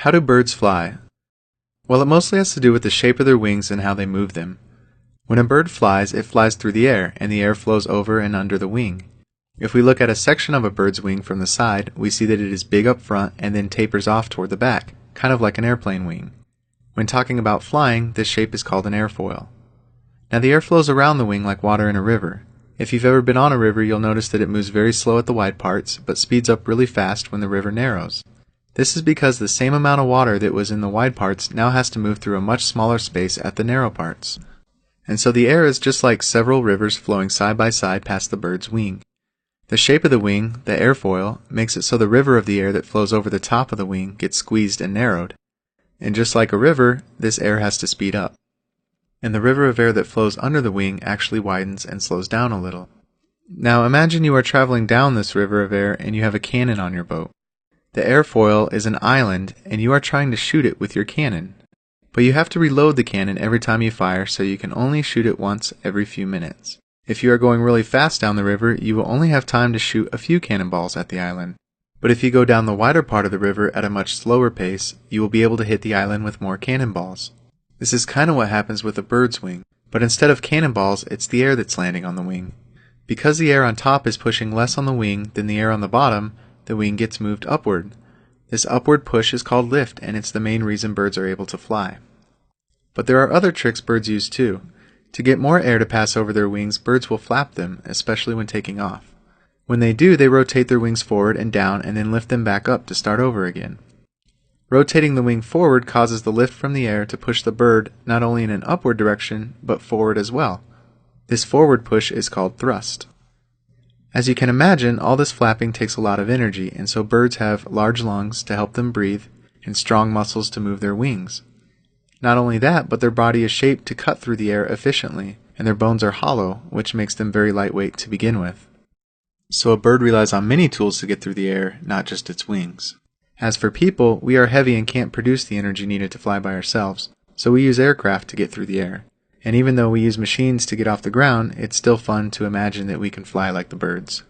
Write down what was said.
How do birds fly? Well, it mostly has to do with the shape of their wings and how they move them. When a bird flies, it flies through the air, and the air flows over and under the wing. If we look at a section of a bird's wing from the side, we see that it is big up front and then tapers off toward the back, kind of like an airplane wing. When talking about flying, this shape is called an airfoil. Now the air flows around the wing like water in a river. If you've ever been on a river, you'll notice that it moves very slow at the wide parts, but speeds up really fast when the river narrows. This is because the same amount of water that was in the wide parts now has to move through a much smaller space at the narrow parts. And so the air is just like several rivers flowing side by side past the bird's wing. The shape of the wing, the airfoil, makes it so the river of the air that flows over the top of the wing gets squeezed and narrowed. And just like a river, this air has to speed up. And the river of air that flows under the wing actually widens and slows down a little. Now imagine you are traveling down this river of air and you have a cannon on your boat. The airfoil is an island and you are trying to shoot it with your cannon. But you have to reload the cannon every time you fire, so you can only shoot it once every few minutes. If you are going really fast down the river, you will only have time to shoot a few cannonballs at the island. But if you go down the wider part of the river at a much slower pace, you will be able to hit the island with more cannonballs. This is kind of what happens with a bird's wing, but instead of cannonballs, it's the air that's landing on the wing. Because the air on top is pushing less on the wing than the air on the bottom, the wing gets moved upward. This upward push is called lift, and it's the main reason birds are able to fly. But there are other tricks birds use too. To get more air to pass over their wings, birds will flap them, especially when taking off. When they do, they rotate their wings forward and down and then lift them back up to start over again. Rotating the wing forward causes the lift from the air to push the bird not only in an upward direction, but forward as well. This forward push is called thrust. As you can imagine, all this flapping takes a lot of energy, and so birds have large lungs to help them breathe and strong muscles to move their wings. Not only that, but their body is shaped to cut through the air efficiently, and their bones are hollow, which makes them very lightweight to begin with. So a bird relies on many tools to get through the air, not just its wings. As for people, we are heavy and can't produce the energy needed to fly by ourselves, so we use aircraft to get through the air. And even though we use machines to get off the ground, it's still fun to imagine that we can fly like the birds.